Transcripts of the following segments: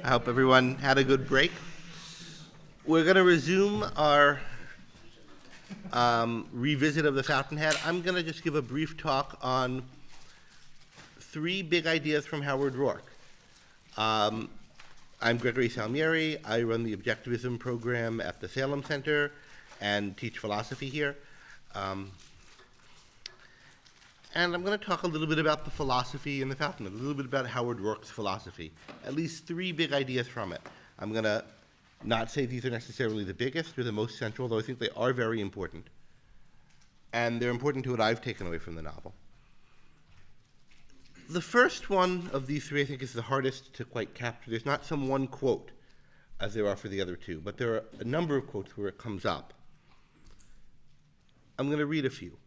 I hope everyone had a good break. We're going to resume our revisit of the Fountainhead. I'm going to just give a brief talk on three big ideas from Howard Roark. I'm Gregory Salmieri. I run the Objectivism program at the Salem Center and teach philosophy here. And I'm going to talk a little bit about the philosophy in the Fountainhead, a little bit about Howard Roark's philosophy, at least three big ideas from it. I'm going to not say these are necessarily the biggest or the most central, though I think they are very important. And they're important to what I've taken away from the novel. The first one of these three, I think, is the hardest to quite capture. There's not some one quote, as there are for the other two, but there are a number of quotes where it comes up. I'm going to read a few.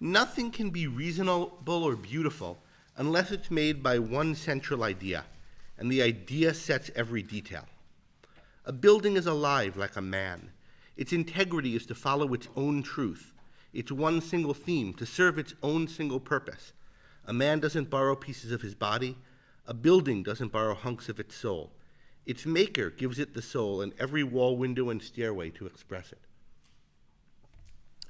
Nothing can be reasonable or beautiful unless it's made by one central idea, and the idea sets every detail. A building is alive like a man. Its integrity is to follow its own truth, its one single theme, to serve its own single purpose. A man doesn't borrow pieces of his body. A building doesn't borrow hunks of its soul. Its maker gives it the soul and every wall, window, and stairway to express it.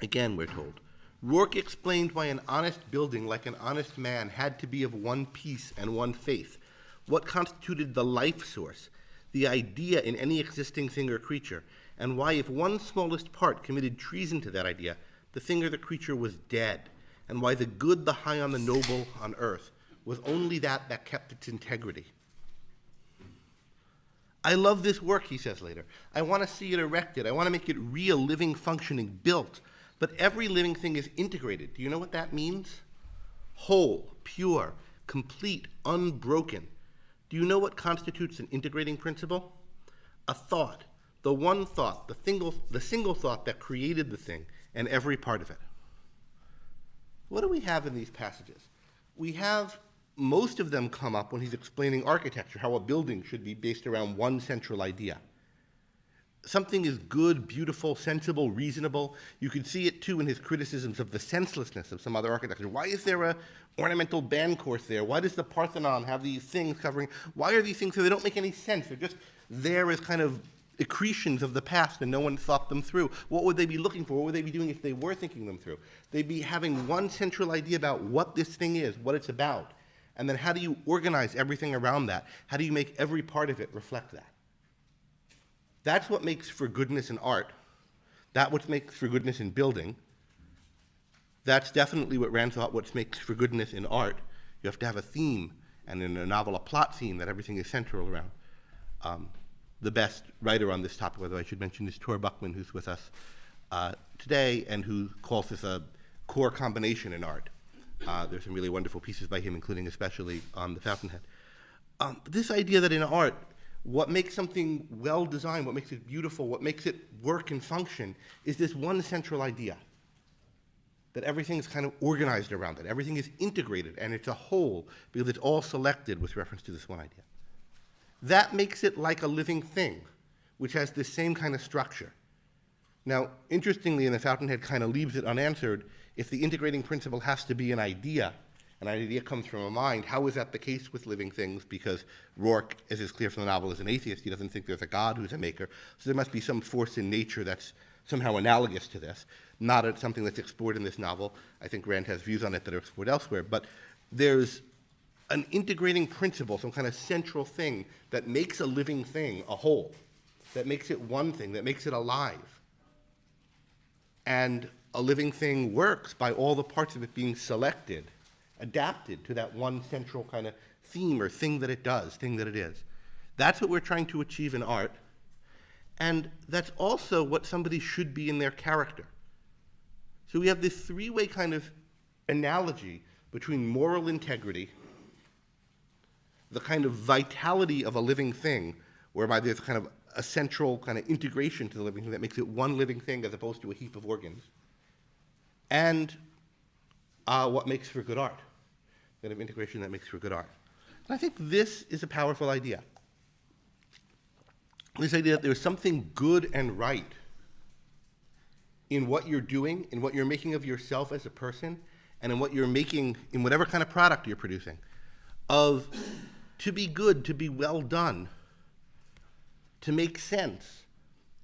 Again, we're told, Roark explained why an honest building like an honest man had to be of one piece and one faith, what constituted the life source, the idea in any existing thing or creature, and why if one smallest part committed treason to that idea, the thing or the creature was dead, and why the good, the high, and the noble on earth was only that kept its integrity. I love this work, he says later. I want to see it erected. I want to make it real, living, functioning, built. But every living thing is integrated. Do you know what that means? Whole, pure, complete, unbroken. Do you know what constitutes an integrating principle? A thought, the one thought, the single thought that created the thing and every part of it. What do we have in these passages? We have most of them come up when he's explaining architecture, how a building should be based around one central idea. Something is good, beautiful, sensible, reasonable. You can see it too in his criticisms of the senselessness of some other architecture. Why is there an ornamental band course there? Why does the Parthenon have these things covering? Why are these things so they don't make any sense? They're just there as kind of accretions of the past and no one thought them through. What would they be looking for? What would they be doing if they were thinking them through? They'd be having one central idea about what this thing is, what it's about. And then how do you organize everything around that? How do you make every part of it reflect that? That's what makes for goodness in art. That's what makes for goodness in building. That's definitely what Rand thought what makes for goodness in art. You have to have a theme, and in a novel, a plot theme that everything is central around. The best writer on this topic, whether I should mention, is Tor Buckman, who's with us today, and who calls this a core combination in art. There's some really wonderful pieces by him, including especially on the Fountainhead. This idea that in art, what makes something well-designed, what makes it beautiful, what makes it work and function, is this one central idea, that everything is kind of organized around it. Everything is integrated, and it's a whole, because it's all selected with reference to this one idea. That makes it like a living thing, which has this same kind of structure. Now, interestingly, and the Fountainhead kind of leaves it unanswered, if the integrating principle has to be an idea comes from a mind, how is that the case with living things? Because Roark, as is clear from the novel, is an atheist. He doesn't think there's a God who's a maker. So there must be some force in nature that's somehow analogous to this, not something that's explored in this novel. I think Rand has views on it that are explored elsewhere. But there's an integrating principle, some kind of central thing that makes a living thing a whole, that makes it one thing, that makes it alive. And a living thing works by all the parts of it being selected, adapted to that one central kind of theme or thing that it does, thing that it is. That's what we're trying to achieve in art, and that's also what somebody should be in their character. So we have this three-way kind of analogy between moral integrity, the kind of vitality of a living thing, whereby there's kind of a central kind of integration to the living thing that makes it one living thing as opposed to a heap of organs, and what makes for good art, kind of integration that makes for good art. And I think this is a powerful idea. This idea that there's something good and right in what you're doing, in what you're making of yourself as a person, and in what you're making, in whatever kind of product you're producing, of to be good, to be well done, to make sense,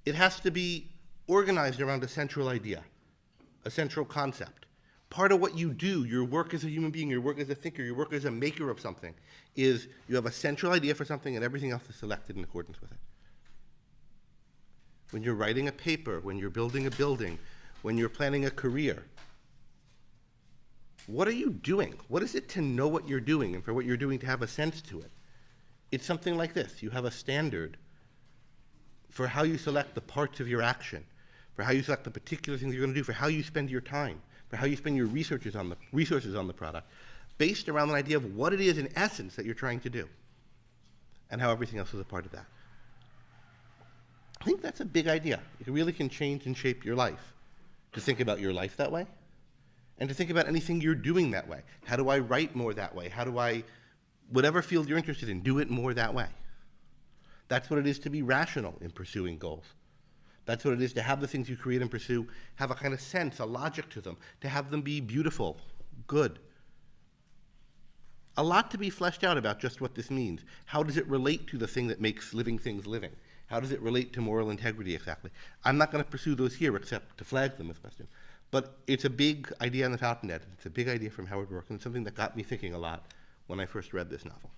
it has to be organized around a central idea, a central concept. Part of what you do, your work as a human being, your work as a thinker, your work as a maker of something, is you have a central idea for something and everything else is selected in accordance with it. When you're writing a paper, when you're building a building, when you're planning a career, what are you doing? What is it to know what you're doing and for what you're doing to have a sense to it? It's something like this. You have a standard for how you select the parts of your action, for how you select the particular things you're going to do, for how you spend your time, for how you spend your resources on the product, based around an idea of what it is in essence that you're trying to do, and how everything else is a part of that. I think that's a big idea. It really can change and shape your life, to think about your life that way, and to think about anything you're doing that way. How do I write more that way? How do I, whatever field you're interested in, do it more that way? That's what it is to be rational in pursuing goals. That's what it is to have the things you create and pursue have a kind of sense, a logic to them, to have them be beautiful, good. A lot to be fleshed out about just what this means. How does it relate to the thing that makes living things living? How does it relate to moral integrity exactly? I'm not going to pursue those here except to flag them as questions. But it's a big idea on the Fountainhead. It's a big idea from Howard Roark, and it's something that got me thinking a lot when I first read this novel.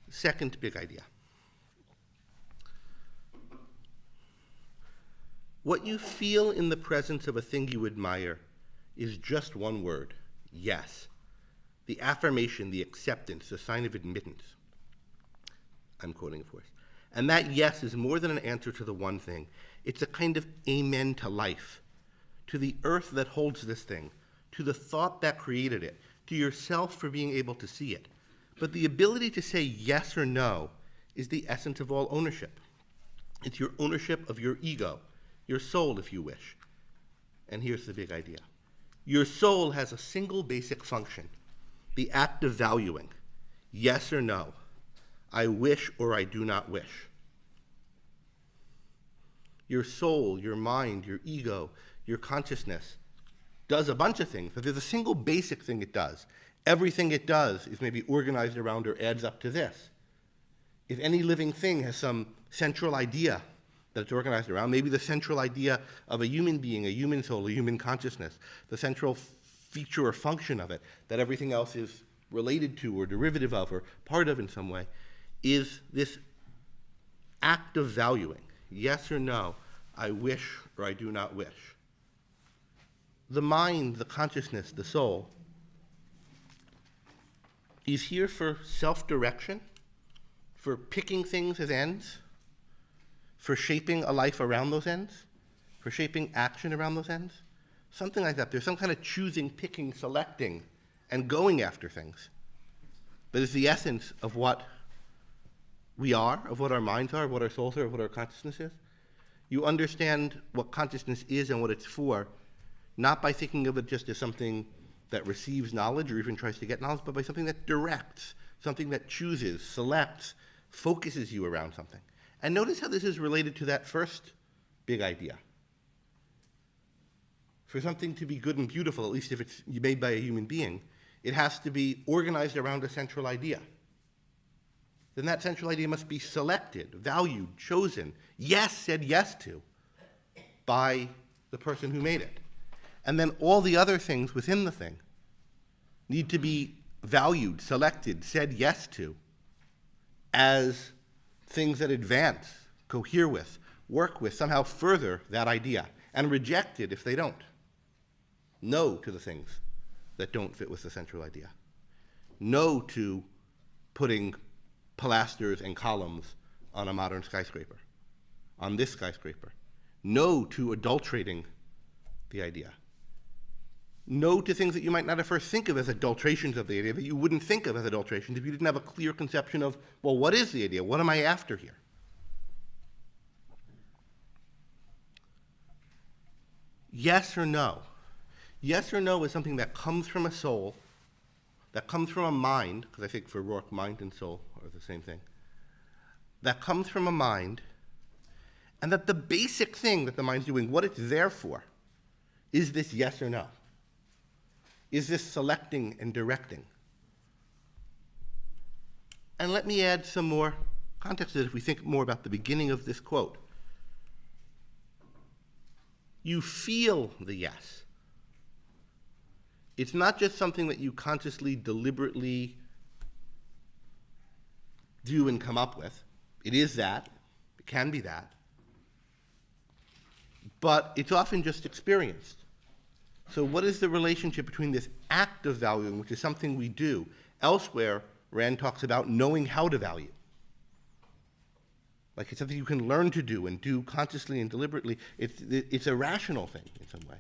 Second big idea. What you feel in the presence of a thing you admire is just one word: yes. The affirmation, the acceptance, the sign of admittance. I'm quoting, of course. And that yes is more than an answer to the one thing. It's a kind of amen to life, to the earth that holds this thing, to the thought that created it, to yourself for being able to see it. But the ability to say yes or no is the essence of all ownership. It's your ownership of your ego, your soul, if you wish. And here's the big idea. Your soul has a single basic function: the act of valuing, yes or no, I wish or I do not wish. Your soul, your mind, your ego, your consciousness does a bunch of things, but there's a single basic thing it does. Everything it does is maybe organized around or adds up to this. If any living thing has some central idea that it's organized around, maybe the central idea of a human being, a human soul, a human consciousness, the central feature or function of it that everything else is related to or derivative of or part of in some way, is this act of valuing, yes or no, I wish or I do not wish. The mind, the consciousness, the soul, is here for self-direction, for picking things as ends, for shaping a life around those ends, for shaping action around those ends. Something like that. There's some kind of choosing, picking, selecting, and going after things that is the essence of what we are, of what our minds are, of what our souls are, of what our consciousness is. You understand what consciousness is and what it's for, not by thinking of it just as something that receives knowledge or even tries to get knowledge, but by something that directs, something that chooses, selects, focuses you around something. And notice how this is related to that first big idea. For something to be good and beautiful, at least if it's made by a human being, it has to be organized around a central idea. Then that central idea must be selected, valued, chosen, said yes to by the person who made it. And then all the other things within the thing need to be valued, selected, said yes to as things that advance, cohere with, work with, somehow further that idea, and rejected if they don't. No to the things that don't fit with the central idea. No to putting pilasters and columns on a modern skyscraper, on this skyscraper. No to adulterating the idea. No to things that you might not at first think of as adulterations of the idea, that you wouldn't think of as adulterations if you didn't have a clear conception of, well, what is the idea? What am I after here? Yes or no? Yes or no is something that comes from a soul, that comes from a mind, because I think for Roark, mind and soul are the same thing, that comes from a mind, and that the basic thing that the mind's doing, what it's there for, is this yes or no. Is this selecting and directing? And let me add some more context to this if we think more about the beginning of this quote. You feel the yes. It's not just something that you consciously, deliberately do and come up with. It is that. It can be that. But it's often just experienced. So what is the relationship between this act of valuing, which is something we do? Elsewhere, Rand talks about knowing how to value. Like it's something you can learn to do and do consciously and deliberately. It's a rational thing in some way.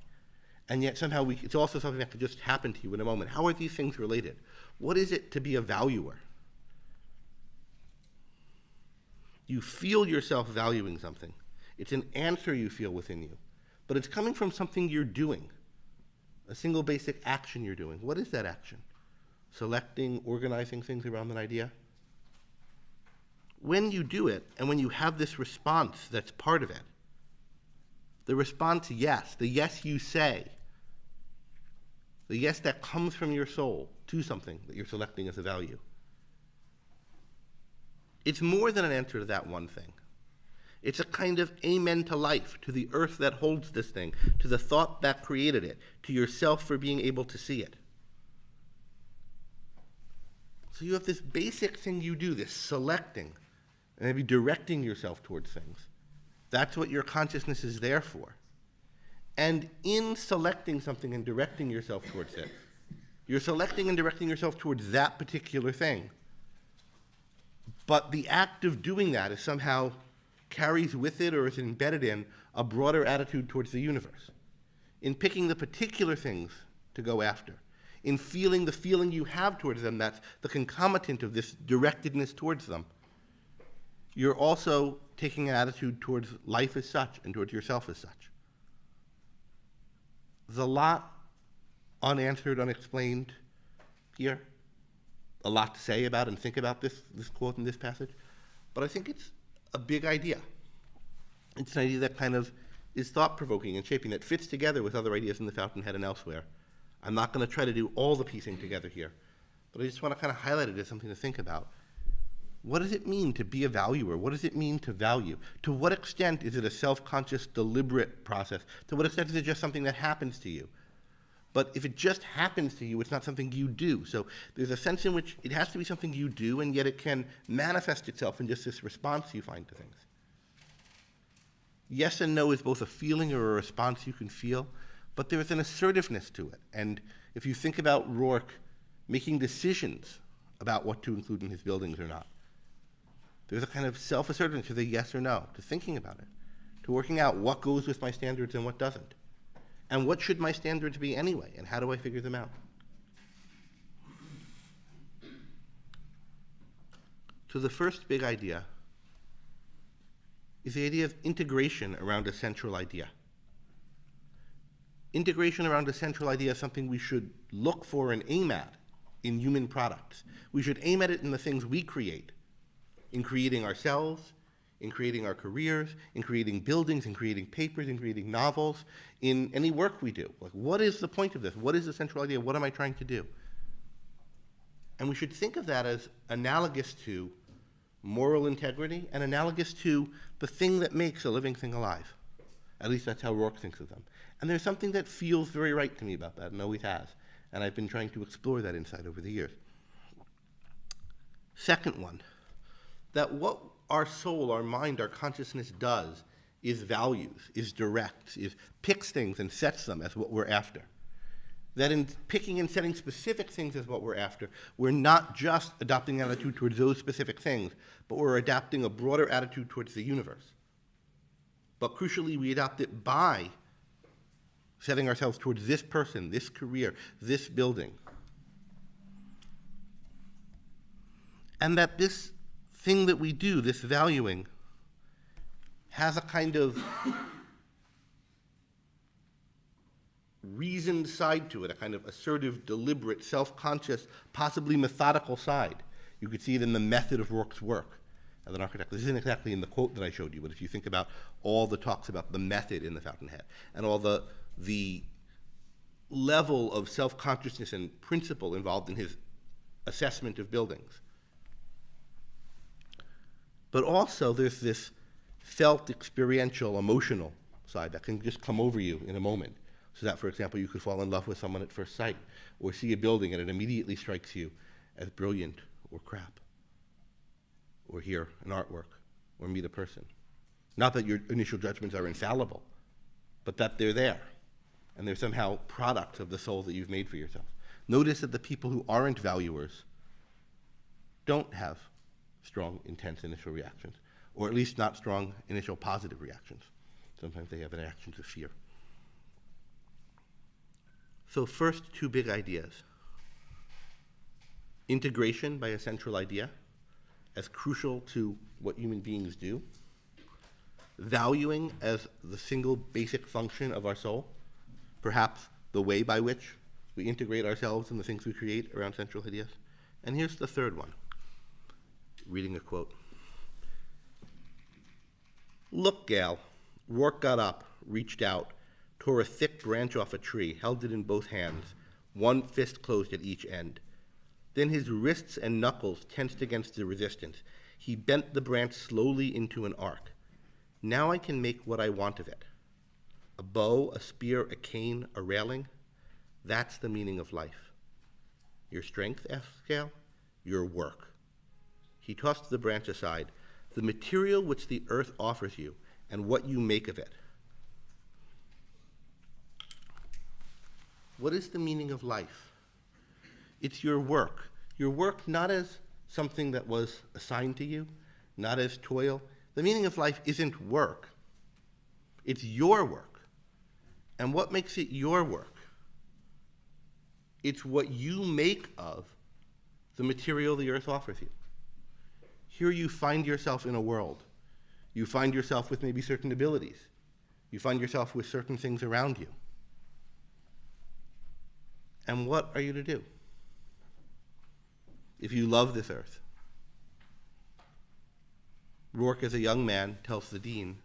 And yet somehow it's also something that could just happen to you in a moment. How are these things related? What is it to be a valuer? You feel yourself valuing something. It's an answer you feel within you. But it's coming from something you're doing, a single basic action you're doing. What is that action? Selecting, organizing things around an idea? When you do it, and when you have this response that's part of it, the response yes, the yes you say, the yes that comes from your soul to something that you're selecting as a value, it's more than an answer to that one thing. It's a kind of amen to life, to the earth that holds this thing, to the thought that created it, to yourself for being able to see it. So you have this basic thing you do, this selecting, and maybe directing yourself towards things. That's what your consciousness is there for. And in selecting something and directing yourself towards it, you're selecting and directing yourself towards that particular thing. But the act of doing that is somehow carries with it or is embedded in a broader attitude towards the universe. In picking the particular things to go after, in feeling the feeling you have towards them, that's the concomitant of this directedness towards them, you're also taking an attitude towards life as such and towards yourself as such. There's a lot unanswered, unexplained here, a lot to say about and think about this quote in this passage, but I think it's a big idea. It's an idea that kind of is thought-provoking and shaping, that fits together with other ideas in the Fountainhead and elsewhere. I'm not going to try to do all the piecing together here, but I just want to kind of highlight it as something to think about. What does it mean to be a valuer? What does it mean to value? To what extent is it a self-conscious, deliberate process? To what extent is it just something that happens to you? But if it just happens to you, it's not something you do. So there's a sense in which it has to be something you do, and yet it can manifest itself in just this response you find to things. Yes and no is both a feeling or a response you can feel, but there's an assertiveness to it. And if you think about Roark making decisions about what to include in his buildings or not, there's a kind of self-assertiveness to the yes or no, to thinking about it, to working out what goes with my standards and what doesn't. And what should my standards be anyway, and how do I figure them out? So the first big idea is the idea of integration around a central idea. Integration around a central idea is something we should look for and aim at in human products. We should aim at it in the things we create, in creating ourselves, in creating our careers, in creating buildings, in creating papers, in creating novels, in any work we do. Like, what is the point of this? What is the central idea? What am I trying to do? And we should think of that as analogous to moral integrity and analogous to the thing that makes a living thing alive. At least that's how Roark thinks of them. And there's something that feels very right to me about that, and always has. And I've been trying to explore that insight over the years. Second one, that what our soul, our mind, our consciousness does is values, is directs, is picks things and sets them as what we're after. That in picking and setting specific things as what we're after, we're not just adopting an attitude towards those specific things, but we're adopting a broader attitude towards the universe. But crucially, we adopt it by setting ourselves towards this person, this career, this building. And that this thing that we do, this valuing, has a kind of reasoned side to it, a kind of assertive, deliberate, self-conscious, possibly methodical side. You could see it in the method of Roark's work as an architect. This isn't exactly in the quote that I showed you, but if you think about all the talks about the method in the Fountainhead and all the level of self-consciousness and principle involved in his assessment of buildings, But also there's this felt, experiential, emotional side that can just come over you in a moment. So that, for example, you could fall in love with someone at first sight, or see a building and it immediately strikes you as brilliant or crap, or hear an artwork, or meet a person. Not that your initial judgments are infallible, but that they're there, and they're somehow products of the soul that you've made for yourself. Notice that the people who aren't valuers don't have strong, intense initial reactions, or at least not strong initial positive reactions. Sometimes they have reactions of fear. So first, two big ideas. Integration by a central idea as crucial to what human beings do. Valuing as the single basic function of our soul, perhaps the way by which we integrate ourselves in the things we create around central ideas. And here's the third one, reading a quote. "Look, gal." Roark got up, reached out, tore a thick branch off a tree, held it in both hands, one fist closed at each end. Then his wrists and knuckles tensed against the resistance. He bent the branch slowly into an arc. "Now I can make what I want of it. A bow, a spear, a cane, a railing. That's the meaning of life." "Your strength?" asked Gal. "Your work." He tossed the branch aside. "The material which the earth offers you, and what you make of it." What is the meaning of life? It's your work. Your work not as something that was assigned to you, not as toil. The meaning of life isn't work. It's your work. And what makes it your work? It's what you make of the material the earth offers you. Here you find yourself in a world. You find yourself with maybe certain abilities. You find yourself with certain things around you. And what are you to do? If you love this earth. Roark, as a young man, tells the dean,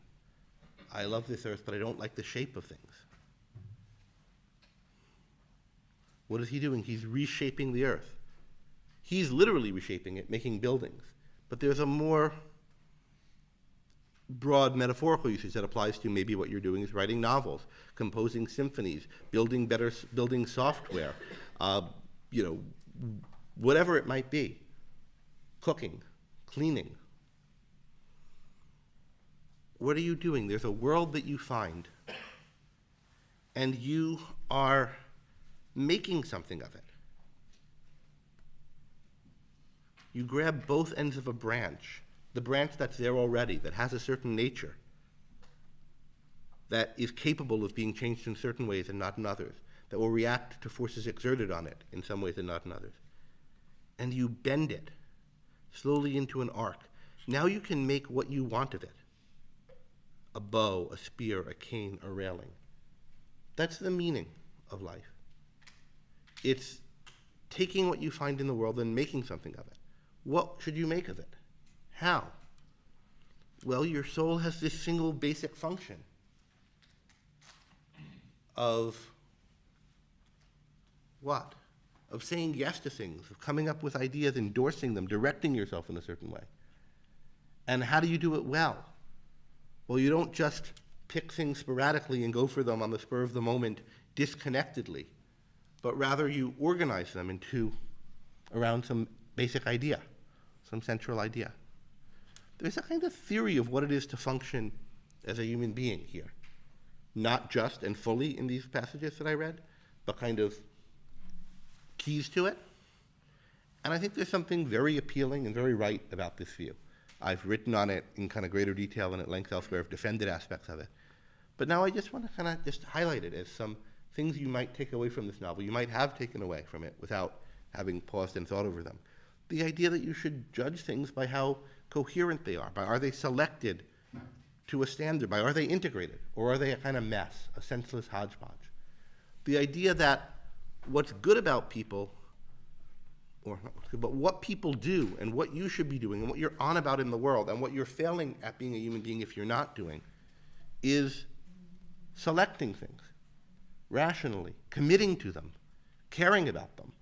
"I love this earth, but I don't like the shape of things." What is he doing? He's reshaping the earth. He's literally reshaping it, making buildings. But there's a more broad metaphorical usage that applies to maybe what you're doing is writing novels, composing symphonies, building software, whatever it might be, cooking, cleaning. What are you doing? There's a world that you find, and you are making something of it. You grab both ends of a branch, the branch that's there already, that has a certain nature, that is capable of being changed in certain ways and not in others, that will react to forces exerted on it in some ways and not in others. And you bend it slowly into an arc. Now you can make what you want of it. A bow, a spear, a cane, a railing. That's the meaning of life. It's taking what you find in the world and making something of it. What should you make of it? How? Well, your soul has this single basic function of what? Of saying yes to things, of coming up with ideas, endorsing them, directing yourself in a certain way. And how do you do it well? Well, you don't just pick things sporadically and go for them on the spur of the moment disconnectedly, but rather you organize them around some basic idea, some central idea. There's a kind of theory of what it is to function as a human being here. Not just and fully in these passages that I read, but kind of keys to it. And I think there's something very appealing and very right about this view. I've written on it in kind of greater detail and at length elsewhere. I've defended aspects of it. But now I just want to kind of just highlight it as some things you might take away from this novel. You might have taken away from it without having paused and thought over them. The idea that you should judge things by how coherent they are, by are they selected to a standard, by are they integrated, or are they a kind of mess, a senseless hodgepodge? The idea that what's good about people, or not what's good, but what people do and what you should be doing and what you're on about in the world and what you're failing at being a human being if you're not doing, is selecting things rationally, committing to them, caring about them.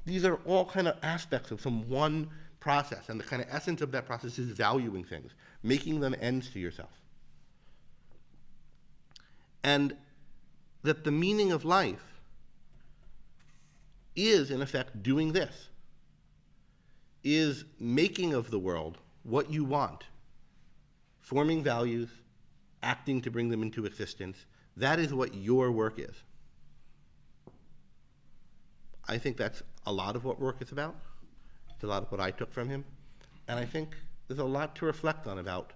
These are all kind of aspects of some one process, and the kind of essence of that process is valuing things, making them ends to yourself. And that the meaning of life is, in effect, doing this, is making of the world what you want, forming values, acting to bring them into existence. That is what your work is. I think that's a lot of what Roark is about. It's a lot of what I took from him. And I think there's a lot to reflect on about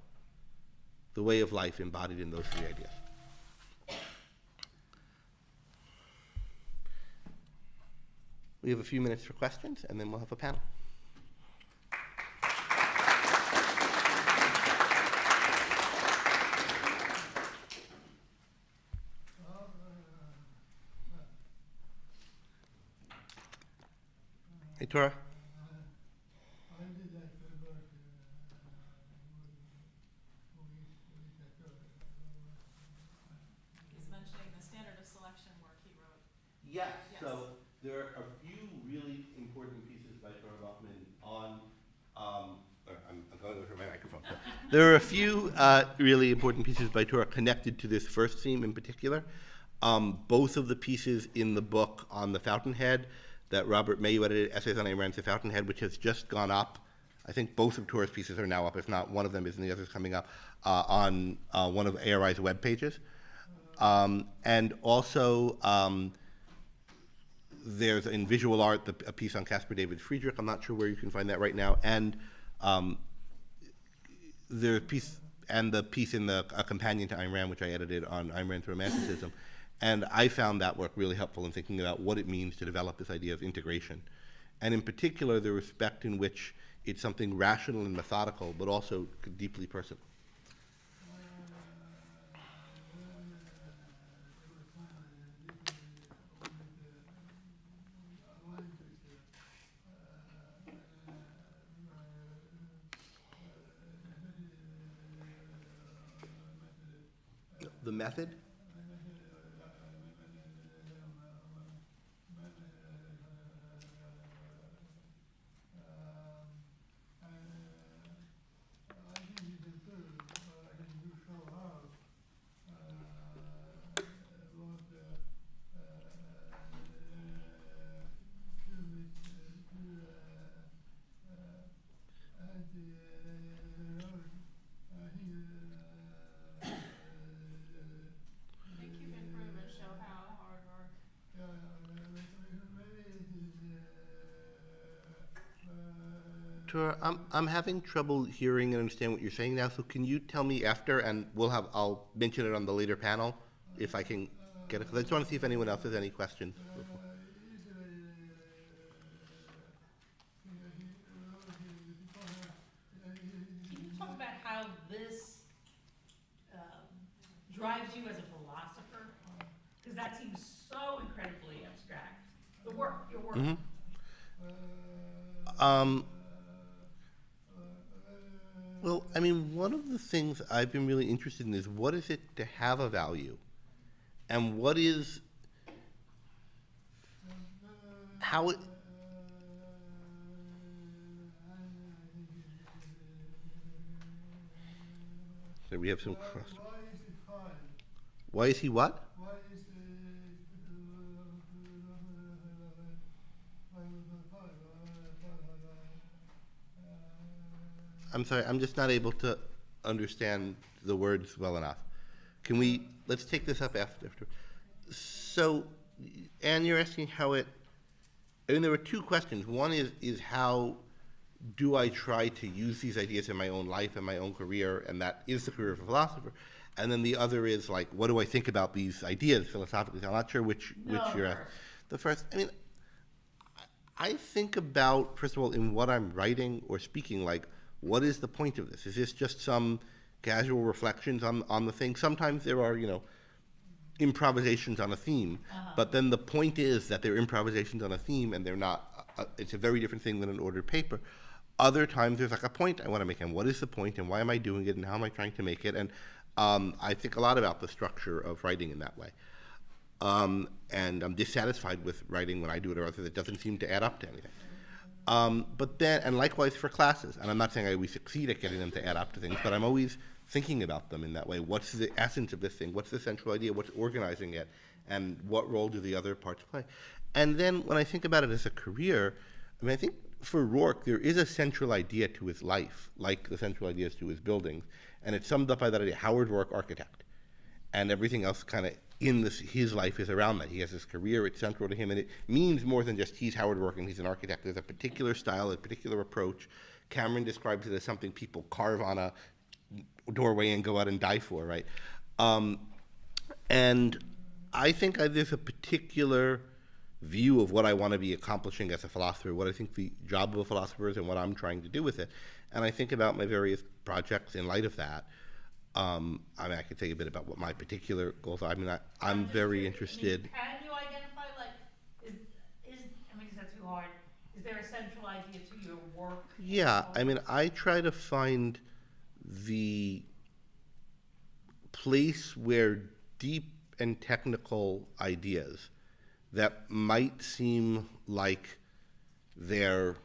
the way of life embodied in those three ideas. We have a few minutes for questions, and then we'll have a panel. Hey, Tora. He's mentioning the standard of selection work he wrote. Yes. So there are a few really important pieces by Tora Bachman on, I'm going over my microphone. There are a few really important pieces by Tora connected to this first theme in particular. Both of the pieces in the book on the Fountainhead that Robert Mayu edited, Essays on Ayn Rand's The Fountainhead, which has just gone up. I think both of Tora's pieces are now up. If not, one of them is and the other is coming up on one of ARI's web pages. And also, there's in visual art a piece on Caspar David Friedrich. I'm not sure where you can find that right now. And there's a piece, and the piece in the a companion to Ayn Rand, which I edited on Ayn Rand's Romanticism. And I found that work really helpful in thinking about what it means to develop this idea of integration. And in particular, the respect in which it's something rational and methodical, but also deeply personal. The method? Tora, I'm having trouble hearing and understand what you're saying now, so can you tell me after, and I'll mention it on the later panel if I can get it, because I just want to see if anyone else has any questions. Can you talk about how this drives you as a philosopher? Because that seems so incredibly abstract. The work, your work. Mm-hmm. Well, I mean, one of the things I've been really interested in is what is it to have a value? And what is, how it, so we have some cross. Why is it fine? Why is he what? Why is I'm sorry, I'm just not able to understand the words well enough. Can we, let's take this up after. So, Anne, you're asking how it, I mean, there were two questions. One is how do I try to use these ideas in my own life and my own career, and that is the career of a philosopher. And then the other is like, what do I think about these ideas philosophically? I'm not sure which you're asking. The first, I mean, I think about, first of all, in what I'm writing or speaking, like, what is the point of this? Is this just some casual reflections on the thing? Sometimes there are, improvisations on a theme, but then the point is that they're improvisations on a theme and they're not, it's a very different thing than an ordered paper. Other times there's like a point I want to make, and what is the point, and why am I doing it, and how am I trying to make it? And I think a lot about the structure of writing in that way. And I'm dissatisfied with writing when I do it, or else it doesn't seem to add up to anything. But then, and likewise for classes, and I'm not saying I always succeed at getting them to add up to things, but I'm always thinking about them in that way. What's the essence of this thing? What's the central idea? What's organizing it? And what role do the other parts play? And then when I think about it as a career, I mean, I think for Roark, there is a central idea to his life, like the central ideas to his buildings, and it's summed up by that idea, Howard Roark, architect. And everything else kind of in his life is around that. He has his career, it's central to him, and it means more than just he's Howard Roark and he's an architect. There's a particular style, a particular approach. Cameron describes it as something people carve on a doorway and go out and die for, right? And I think there's a particular view of what I want to be accomplishing as a philosopher, what I think the job of a philosopher is and what I'm trying to do with it. And I think about my various projects in light of that. I mean, I could say a bit about what my particular goals are. I mean, I'm very interested. Can you identify, like, I mean, is that too hard? Is there a central idea to your work? Yeah, I mean, I try to find the place where deep and technical ideas that might seem like they're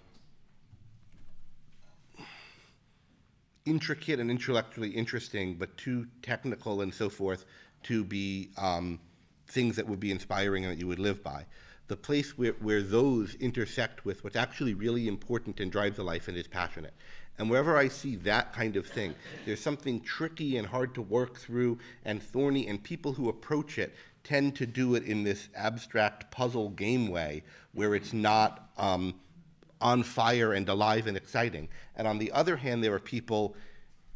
intricate and intellectually interesting, but too technical and so forth to be things that would be inspiring and that you would live by. The place where those intersect with what's actually really important and drives the life and is passionate. And wherever I see that kind of thing, there's something tricky and hard to work through and thorny, and people who approach it tend to do it in this abstract puzzle game way where it's not on fire and alive and exciting. And on the other hand, there are people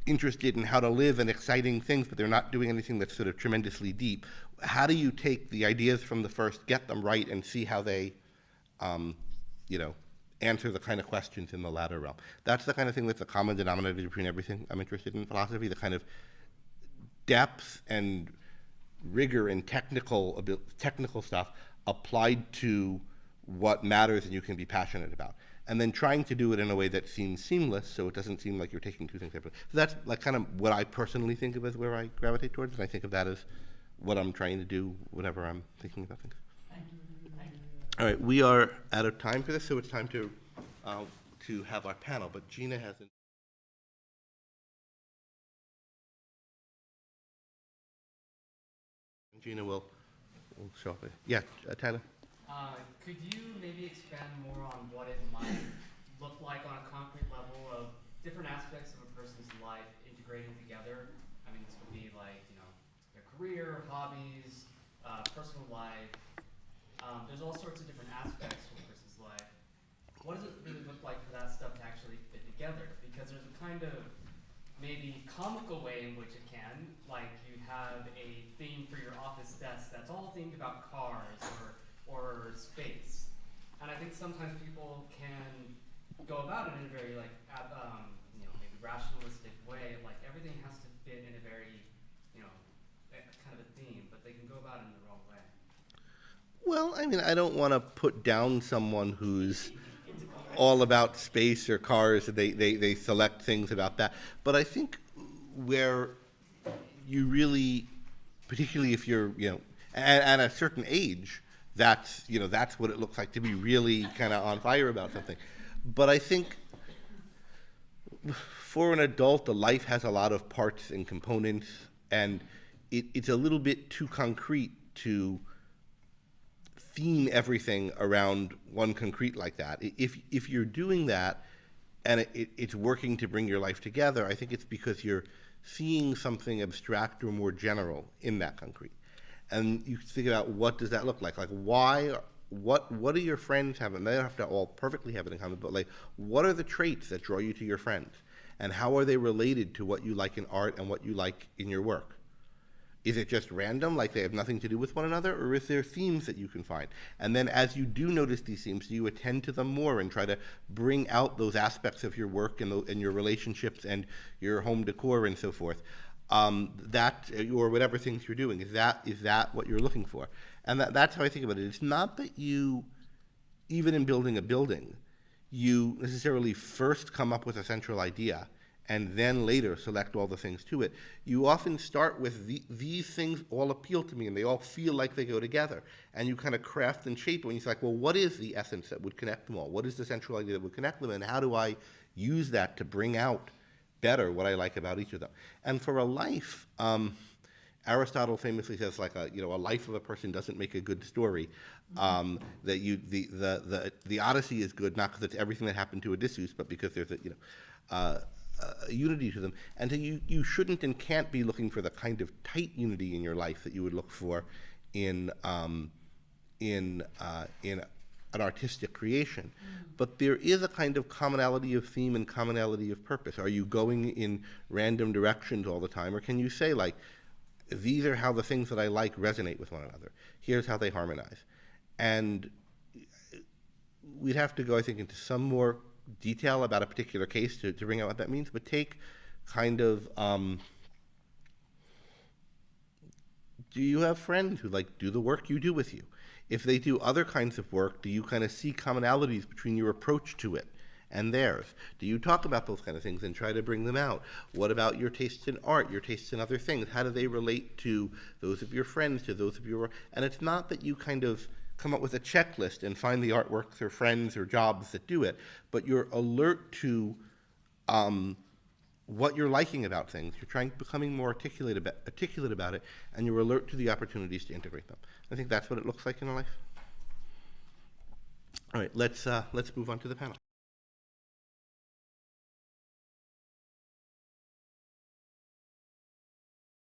interested in how to live and exciting things, but they're not doing anything that's sort of tremendously deep. How do you take the ideas from the first, get them right, and see how they, answer the kind of questions in the latter realm? That's the kind of thing that's a common denominator between everything I'm interested in philosophy, the kind of depth and rigor and technical stuff applied to what matters and you can be passionate about. And then trying to do it in a way that seems seamless, so it doesn't seem like you're taking two things separately. So that's like kind of what I personally think of as where I gravitate towards, and I think of that as what I'm trying to do whenever I'm thinking about things. Thank you. Thank you. All right, we are out of time for this, so it's time to have our panel, but Gina hasn't. Gina will show up. Yeah, Tyler. Could you maybe expand more on what it might look like on a concrete level of different aspects of a person's life integrating together? I mean, this would be like, their career, hobbies, personal life. There's all sorts of different aspects of a person's life. What does it really look like for that stuff to actually fit together? Because there's a kind of maybe comical way in which it can, like you have a theme for your office desk that's all themed about cars or space. And I think sometimes people can go about it in a very maybe rationalistic way, like everything has to fit in a very, kind of a theme, but they can go about it in the wrong way. Well, I mean, I don't want to put down someone who's all about space or cars. They select things about that. But I think where you really, particularly if you're, at a certain age, that's what it looks like to be really kind of on fire about something. But I think for an adult, the life has a lot of parts and components, and it's a little bit too concrete to theme everything around one concrete like that. If you're doing that and it's working to bring your life together, I think it's because you're seeing something abstract or more general in that concrete. And you figure out, what does that look like? Like, what do your friends have? And they don't have to all perfectly have it in common, but like, what are the traits that draw you to your friends? And how are they related to what you like in art and what you like in your work? Is it just random, like they have nothing to do with one another, or is there themes that you can find? And then as you do notice these themes, do you attend to them more and try to bring out those aspects of your work and your relationships and your home decor and so forth? That, or whatever things you're doing, is that what you're looking for? And that's how I think about it. It's not that you, even in building a building, you necessarily first come up with a central idea and then later select all the things to it. You often start with these things all appeal to me, and they all feel like they go together. And you kind of craft and shape it, and you say, like, well, what is the essence that would connect them all? What is the central idea that would connect them, and how do I use that to bring out better what I like about each of them? And for a life, Aristotle famously says, like, a life of a person doesn't make a good story. That the Odyssey is good not because it's everything that happened to Odysseus, but because there's a unity to them. And so you shouldn't and can't be looking for the kind of tight unity in your life that you would look for in an artistic creation. But there is a kind of commonality of theme and commonality of purpose. Are you going in random directions all the time, or can you say, like, these are how the things that I like resonate with one another. Here's how they harmonize. And we'd have to go, I think, into some more detail about a particular case to bring out what that means, but take kind of, do you have friends who do the work you do with you? If they do other kinds of work, do you kind of see commonalities between your approach to it and theirs? Do you talk about those kind of things and try to bring them out? What about your tastes in art, your tastes in other things? How do they relate to those of your friends, to those of your... And it's not that you kind of come up with a checklist and find the artworks or friends or jobs that do it, but you're alert to what you're liking about things. You're becoming more articulate about it, and you're alert to the opportunities to integrate them. I think that's what it looks like in a life. All right, let's move on to the panel.